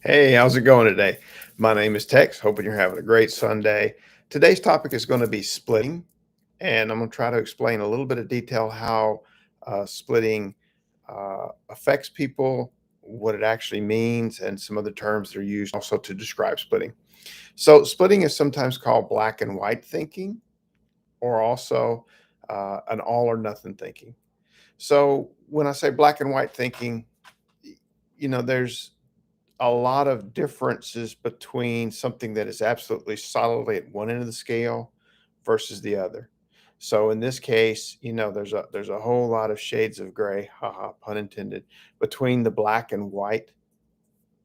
Hey, how's it going today? My name is Tex. Hoping you're having a great Sunday. Today's topic is going to be splitting, and I'm going to try to explain a little bit of detail how splitting affects people, what it actually means, and some other terms that are used also to describe splitting. So, splitting is sometimes called black and white thinking, or also an all or nothing thinking. So, when I say black and white thinking, there's a lot of differences between something that is absolutely solidly at one end of the scale versus the other. So in this case, there's a whole lot of shades of gray, haha, pun intended, between the black and white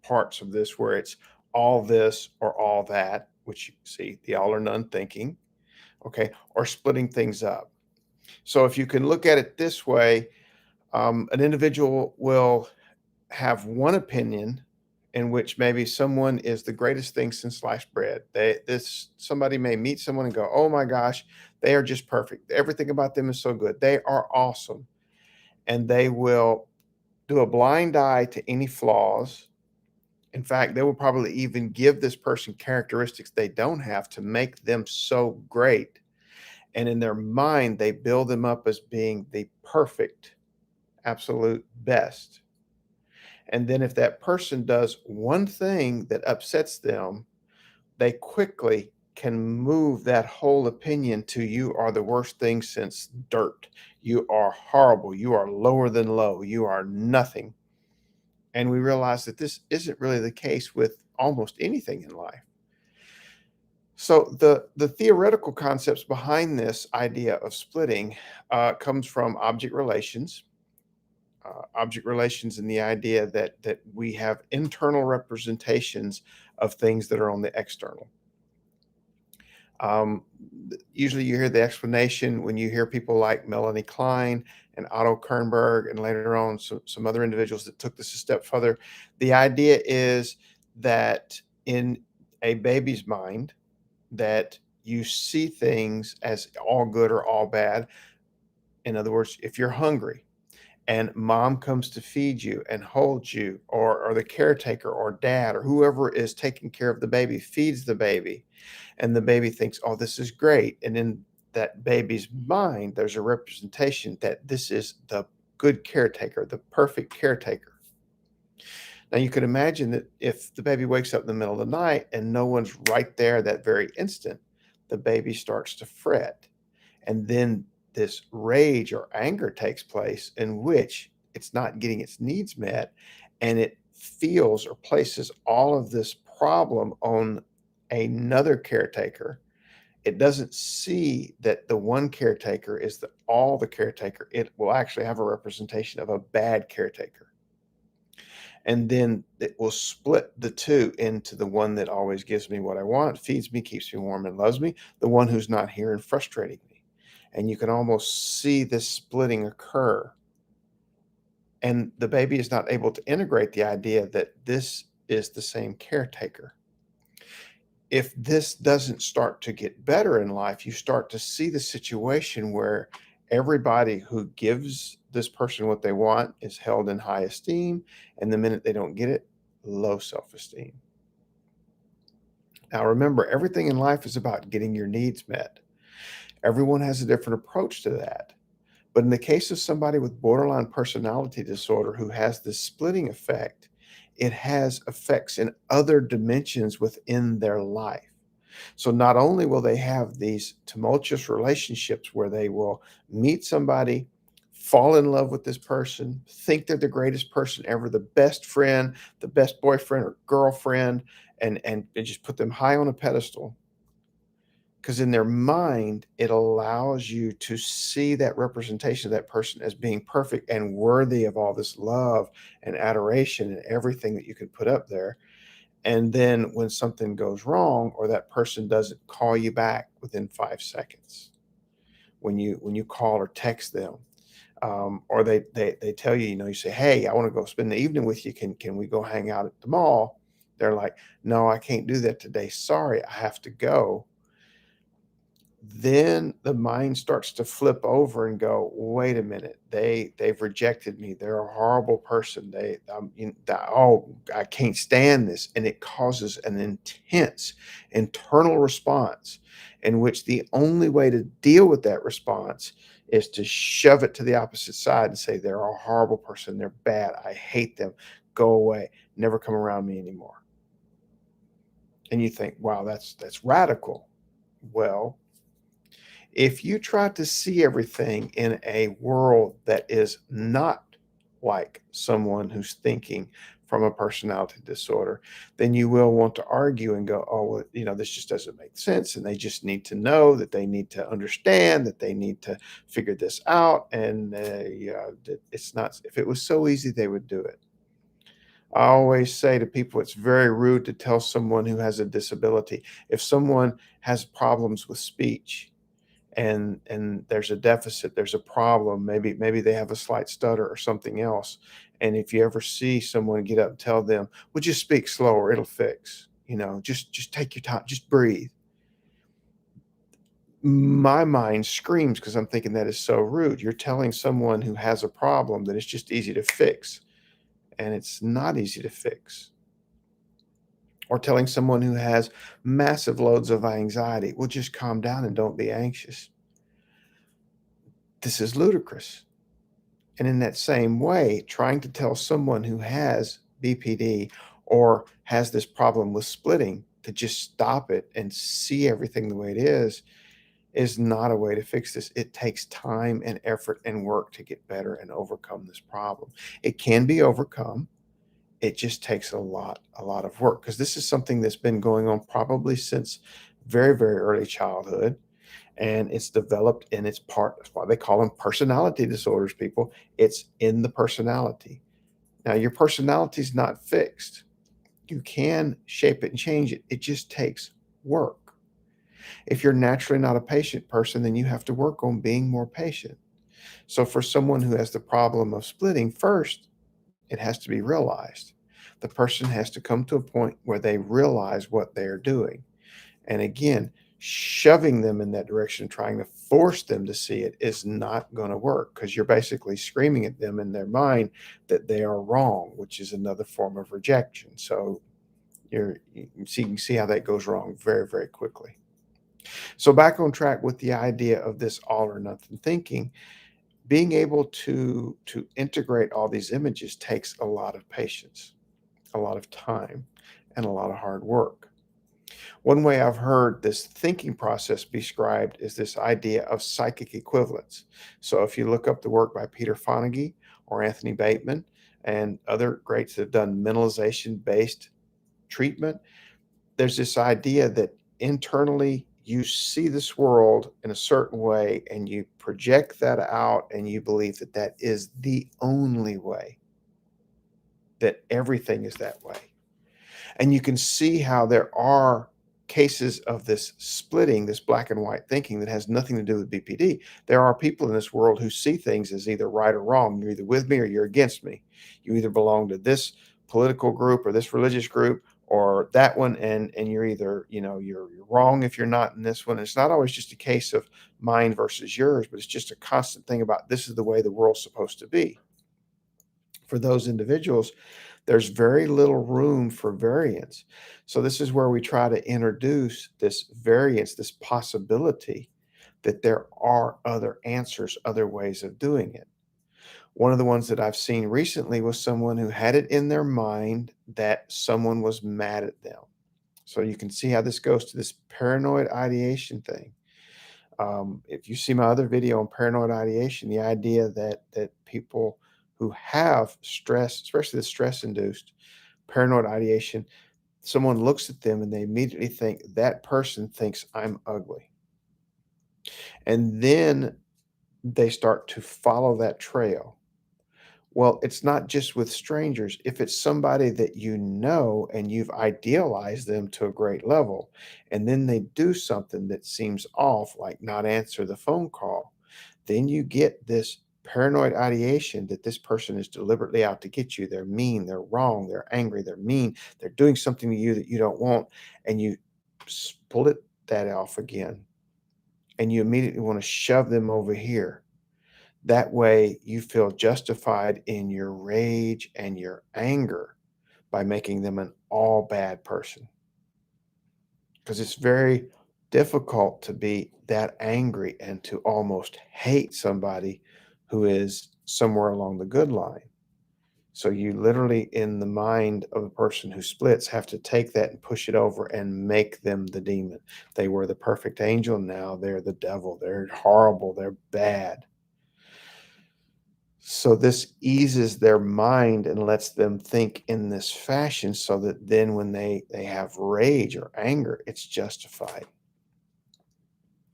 parts of this where it's all this or all that, which you see the all or none thinking, okay, or splitting things up. So if you can look at it this way, an individual will have one opinion in which maybe someone is the greatest thing since sliced bread. Somebody may meet someone and go, "Oh my gosh, they are just perfect. Everything about them is so good. They are awesome." And they will do a blind eye to any flaws. In fact, they will probably even give this person characteristics they don't have to make them so great. And in their mind, they build them up as being the perfect, absolute best. And then if that person does one thing that upsets them, they quickly can move that whole opinion to you are the worst thing since dirt. You are horrible. You are lower than low. You are nothing. And we realize that this isn't really the case with almost anything in life. So the theoretical concepts behind this idea of splitting comes from object relations and the idea that we have internal representations of things that are on the external. Um, Usually, you hear the explanation when you hear people like Melanie Klein and Otto Kernberg, and later on some other individuals that took this a step further. The idea is that in a baby's mind, that you see things as all good or all bad. In other words, if you're hungry and mom comes to feed you and hold you, or the caretaker or dad or whoever is taking care of the baby feeds the baby, and the baby thinks, oh, this is great. And in that baby's mind, there's a representation that this is the good caretaker, the perfect caretaker. Now, you could imagine that if the baby wakes up in the middle of the night and no one's right there that very instant, the baby starts to fret. And then this rage or anger takes place in which it's not getting its needs met, and it feels or places all of this problem on another caretaker. It doesn't see that the one caretaker is all the caretaker. It will actually have a representation of a bad caretaker. And then it will split the two into the one that always gives me what I want, feeds me, keeps me warm, and loves me, the one who's not here and frustrating me. And you can almost see this splitting occur. And the baby is not able to integrate the idea that this is the same caretaker. If this doesn't start to get better in life, you start to see the situation where everybody who gives this person what they want is held in high esteem. And the minute they don't get it, low self esteem. Now, remember, everything in life is about getting your needs met. Everyone has a different approach to that. But in the case of somebody with borderline personality disorder who has this splitting effect, it has effects in other dimensions within their life. So not only will they have these tumultuous relationships where they will meet somebody, fall in love with this person, think they're the greatest person ever, the best friend, the best boyfriend or girlfriend, and just put them high on a pedestal, because in their mind, it allows you to see that representation of that person as being perfect and worthy of all this love and adoration and everything that you could put up there. And then when something goes wrong or that person doesn't call you back within 5 seconds, when you call or text them, or they tell you, you say, hey, I want to go spend the evening with you. Can we go hang out at the mall? They're like, no, I can't do that today. Sorry, I have to go. then the mind starts to flip over and go, "Wait a minute, they've rejected me. They're a horrible person. Oh, I can't stand this," and it causes an intense internal response, in which the only way to deal with that response is to shove it to the opposite side and say, "They're a horrible person. They're bad. I hate them. Go away. Never come around me anymore." And you think, "Wow, that's radical." Well, if you try to see everything in a world that is not like someone who's thinking from a personality disorder, then you will want to argue and go, "Oh, well, this just doesn't make sense. And they just need to know that they need to understand that they need to figure this out." And yeah, it's not, if it was so easy, they would do it. I always say to people, it's very rude to tell someone who has a disability. If someone has problems with speech, and there's a deficit, there's a problem, maybe they have a slight stutter or something else, and if you ever see someone, get up and tell them, "Well, just speak slower, it'll fix, just take your time, just breathe." My mind screams, because I'm thinking that is so rude. You're telling someone who has a problem that it's just easy to fix, and it's not easy to fix. Or telling someone who has massive loads of anxiety, "Well, just calm down and don't be anxious." This is ludicrous. And in that same way, trying to tell someone who has BPD or has this problem with splitting to just stop it and see everything the way it is not a way to fix this. It takes time and effort and work to get better and overcome this problem. It can be overcome. It just takes a lot of work, because this is something that's been going on probably since very, very early childhood, and it's developed in its part. That's why they call them personality disorders, people. It's in the personality. Now, your personality is not fixed. You can shape it and change it. It just takes work. If you're naturally not a patient person, then you have to work on being more patient. So, for someone who has the problem of splitting, first, it has to be realized. The person has to come to a point where they realize what they're doing. And again, shoving them in that direction, trying to force them to see it, is not going to work, because you're basically screaming at them in their mind that they are wrong, which is another form of rejection. So you can see how that goes wrong very, very quickly. So back on track with the idea of this all or nothing thinking, being able to integrate all these images takes a lot of patience, a lot of time, and a lot of hard work. One way I've heard this thinking process described is this idea of psychic equivalence. So if you look up the work by Peter Fonagy or Anthony Bateman and other greats that have done mentalization based treatment, there's this idea that internally you see this world in a certain way and you project that out, and you believe that that is the only way, that everything is that way. And you can see how there are cases of this splitting, this black and white thinking, that has nothing to do with BPD. There are people in this world who see things as either right or wrong. You're either with me or you're against me. You either belong to this political group or this religious group or that one, and you're either, you're wrong if you're not in this one. It's not always just a case of mine versus yours, but it's just a constant thing about, this is the way the world's supposed to be. For those individuals, there's very little room for variance. So this is where we try to introduce this variance, this possibility that there are other answers, other ways of doing it. One of the ones that I've seen recently was someone who had it in their mind that someone was mad at them. So you can see how this goes to this paranoid ideation thing. If you see my other video on paranoid ideation, the idea that people who have stress, especially the stress induced paranoid ideation, someone looks at them and they immediately think, that person thinks I'm ugly. And then they start to follow that trail. Well, it's not just with strangers. If it's somebody that you know and you've idealized them to a great level, and then they do something that seems off, like not answer the phone call, then you get this paranoid ideation that this person is deliberately out to get you. They're mean, they're wrong, they're angry, they're mean, they're doing something to you that you don't want, and you split that off again. and you immediately want to shove them over here. That way, you feel justified in your rage and your anger by making them an all bad person. Because it's very difficult to be that angry and to almost hate somebody who is somewhere along the good line. So you literally, in the mind of a person who splits, have to take that and push it over and make them the demon. They were the perfect angel. Now they're the devil. They're horrible. They're bad. So this eases their mind and lets them think in this fashion so that then when they have rage or anger, it's justified.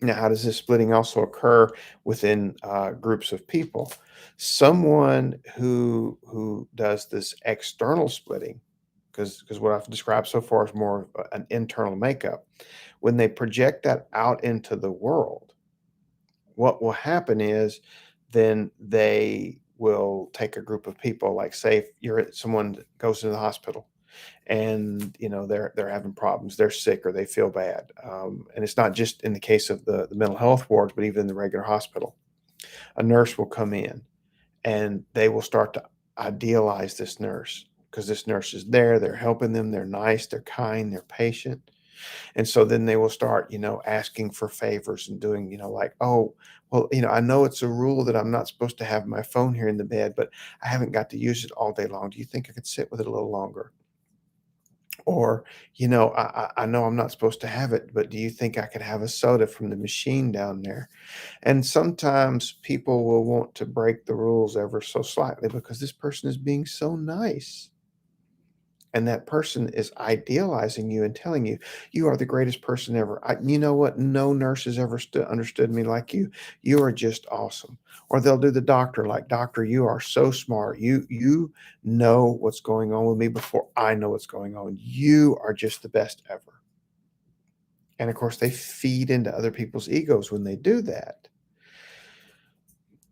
Now, how does this splitting also occur within groups of people? Someone who does this external splitting, because what I've described so far is more of an internal makeup. When they project that out into the world, what will happen is then they will take a group of people, like say if someone goes to the hospital and they're having problems, they're sick or they feel bad, and it's not just in the case of the mental health wards, but even in the regular hospital. A nurse will come in and they will start to idealize this nurse because this nurse is there, they're helping them, they're nice, they're kind, they're patient. And so then they will start, asking for favors and doing, like, oh, well, I know it's a rule that I'm not supposed to have my phone here in the bed, but I haven't got to use it all day long. Do you think I could sit with it a little longer? Or, I know I'm not supposed to have it, but do you think I could have a soda from the machine down there? And sometimes people will want to break the rules ever so slightly because this person is being so nice. And that person is idealizing you and telling you, you are the greatest person ever. You know what? No nurse has ever understood me like you. You are just awesome. Or they'll do the doctor like, doctor, you are so smart. You know what's going on with me before I know what's going on. You are just the best ever. And of course, they feed into other people's egos when they do that.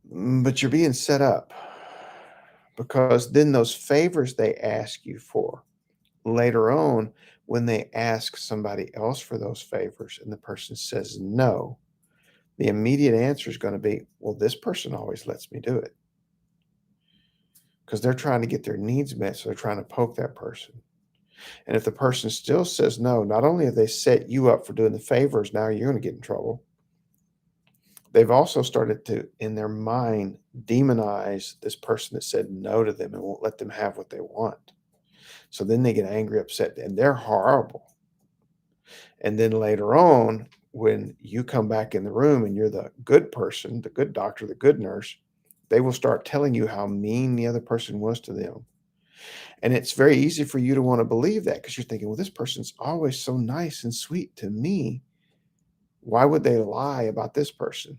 But you're being set up because then those favors they ask you for later on, when they ask somebody else for those favors and the person says no, the immediate answer is going to be, well, this person always lets me do it because they're trying to get their needs met. So they're trying to poke that person. And if the person still says no, not only have they set you up for doing the favors, now you're going to get in trouble. They've also started to, in their mind, demonize this person that said no to them and won't let them have what they want. So then they get angry, upset, and they're horrible. And then later on, when you come back in the room and you're the good person, the good doctor, the good nurse, they will start telling you how mean the other person was to them. And it's very easy for you to want to believe that because you're thinking, well, this person's always so nice and sweet to me. Why would they lie about this person?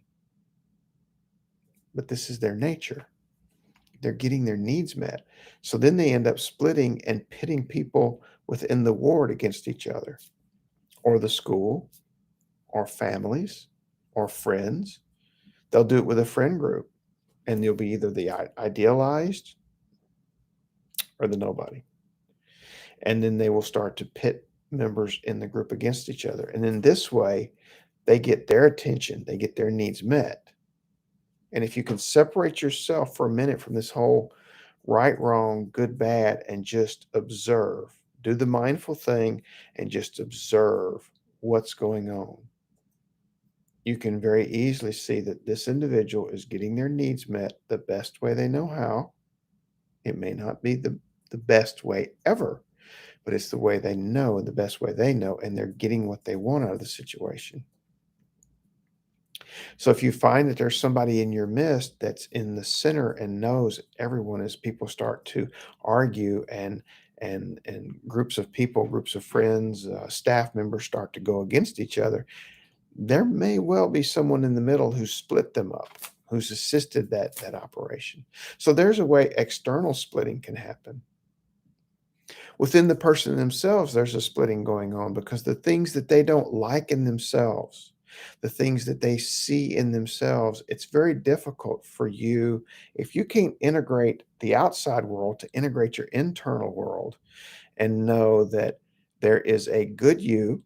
But this is their nature. They're getting their needs met. So then they end up splitting and pitting people within the ward against each other, or the school, or families, or friends. They'll do it with a friend group, and you'll be either the idealized or the nobody. And then they will start to pit members in the group against each other. And in this way, they get their attention, they get their needs met. And if you can separate yourself for a minute from this whole right, wrong, good, bad, and just observe, do the mindful thing and just observe what's going on, you can very easily see that this individual is getting their needs met the best way they know how. It may not be the best way ever, but it's the way they know and the best way they know, and they're getting what they want out of the situation. So if you find that there's somebody in your midst that's in the center and knows everyone, as people start to argue and groups of people, groups of friends, staff members start to go against each other, there may well be someone in the middle who split them up, who's assisted that operation. So there's a way external splitting can happen. Within the person themselves, there's a splitting going on because the things that they don't like in themselves, the things that they see in themselves, it's very difficult for you if you can't integrate the outside world to integrate your internal world and know that there is a good you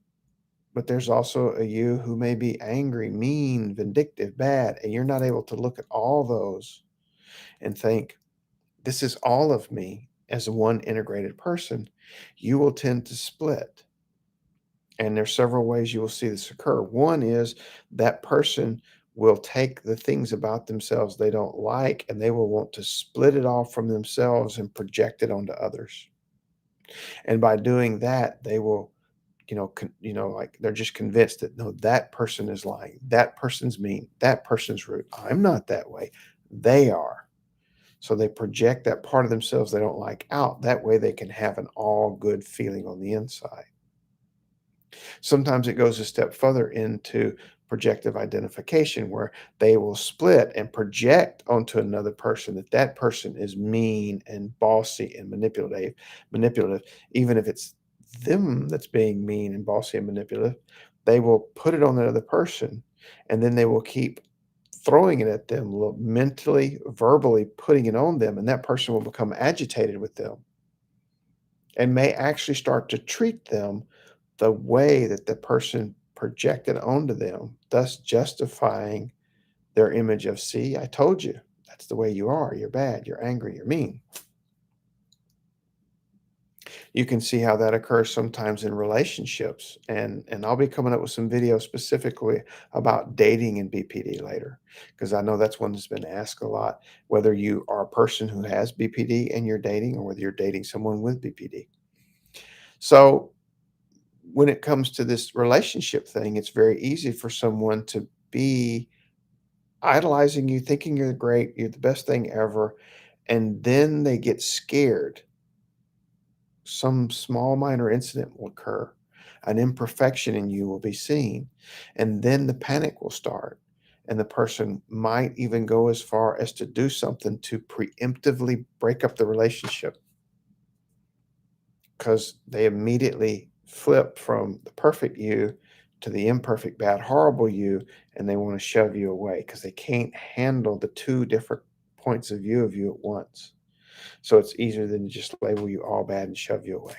But there's also a you who may be angry, mean, vindictive, bad, and you're not able to look at all those and think, this is all of me as one integrated person. You will tend to split. And there's several ways you will see this occur. One is that person will take the things about themselves they don't like and they will want to split it off from themselves and project it onto others. And by doing that, they will, like they're just convinced that no, that person is lying. That person's mean. That person's rude. I'm not that way. They are. So they project that part of themselves they don't like out. That way they can have an all good feeling on the inside. Sometimes it goes a step further into projective identification where they will split and project onto another person that that person is mean and bossy and manipulative, even if it's them that's being mean and bossy and manipulative. They will put it on the other person and then they will keep throwing it at them, mentally, verbally putting it on them, and that person will become agitated with them and may actually start to treat them the way that the person projected onto them, thus justifying their image of, see, I told you, that's the way you are. You're bad, you're angry, you're mean. You can see how that occurs sometimes in relationships. And I'll be coming up with some videos specifically about dating in BPD later, because I know that's one that's been asked a lot, whether you are a person who has BPD and you're dating or whether you're dating someone with BPD. So when it comes to this relationship thing, it's very easy for someone to be idolizing you, thinking you're great, you're the best thing ever, and then they get scared. Some small minor incident will occur. An imperfection in you will be seen, and then the panic will start. And the person might even go as far as to do something to preemptively break up the relationship because they immediately flip from the perfect you to the imperfect, bad, horrible you, and they want to shove you away because they can't handle the two different points of view of you at once. So it's easier than to just label you all bad and shove you away.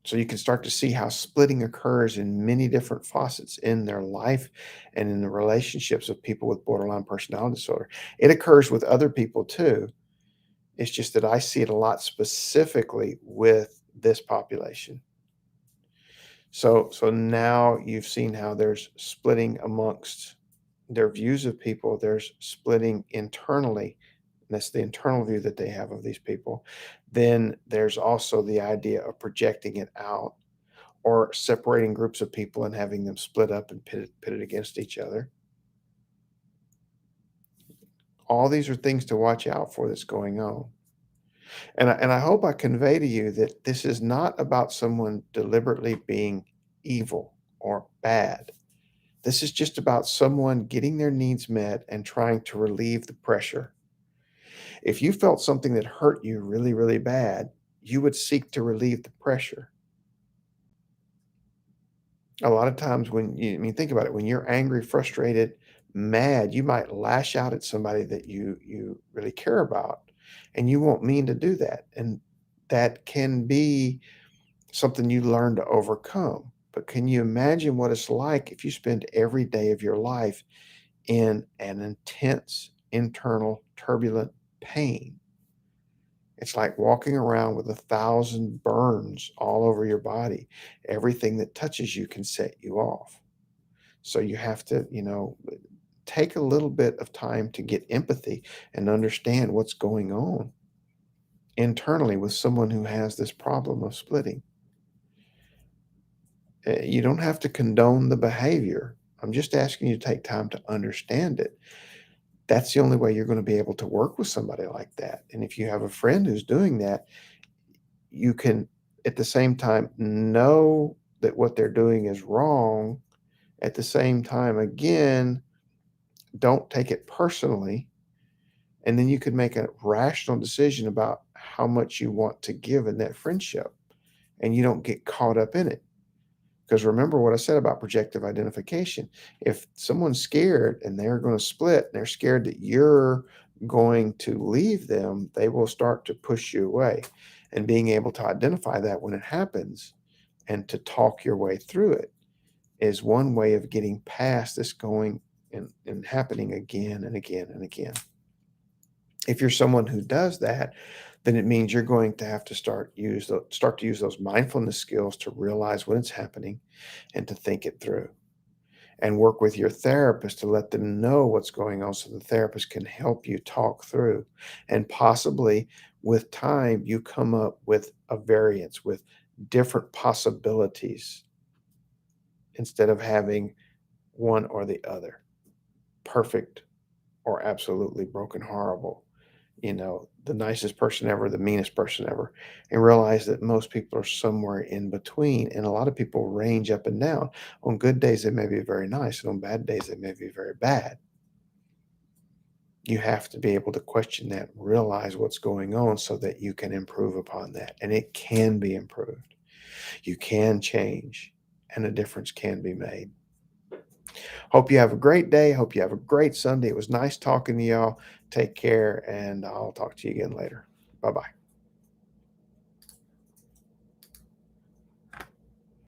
So you can start to see how splitting occurs in many different facets in their life and in the relationships of people with borderline personality disorder. It occurs with other people too. It's just that I see it a lot specifically with this population. So now you've seen how there's splitting amongst their views of people. There's splitting internally. And that's the internal view that they have of these people. Then there's also the idea of projecting it out or separating groups of people and having them split up and pitted against each other. All these are things to watch out for that's going on. And I hope I convey to you that this is not about someone deliberately being evil or bad. This is just about someone getting their needs met and trying to relieve the pressure. If you felt something that hurt you really, really bad, you would seek to relieve the pressure. A lot of times I mean, think about it, when you're angry, frustrated, mad, you might lash out at somebody that you really care about, and you won't mean to do that. And that can be something you learn to overcome. But can you imagine what it's like if you spend every day of your life in an intense, internal, turbulent pain? It's like walking around with 1,000 burns all over your body. Everything that touches you can set you off. So you have to, take a little bit of time to get empathy and understand what's going on internally with someone who has this problem of splitting. You don't have to condone the behavior. I'm just asking you to take time to understand it. That's the only way you're going to be able to work with somebody like that. And if you have a friend who's doing that, you can at the same time know that what they're doing is wrong. At the same time, again, don't take it personally. And then you can make a rational decision about how much you want to give in that friendship. And you don't get caught up in it. Because remember what I said about projective identification. If someone's scared and they're going to split, and they're scared that you're going to leave them, they will start to push you away. And being able to identify that when it happens and to talk your way through it is one way of getting past this going and happening again and again and again. If you're someone who does that, then it means you're going to have to start to use those mindfulness skills to realize when it's happening and to think it through, and work with your therapist to let them know what's going on so the therapist can help you talk through. And possibly with time, you come up with a variance with different possibilities instead of having one or the other, perfect or absolutely broken, horrible, the nicest person ever, the meanest person ever, and realize that most people are somewhere in between. And a lot of people range up and down. On good days, they may be very nice, and on bad days, they may be very bad. You have to be able to question that, realize what's going on so that you can improve upon that. And it can be improved. You can change, and a difference can be made. Hope you have a great day. Hope you have a great Sunday. It was nice talking to y'all. Take care, and I'll talk to you again later. Bye bye.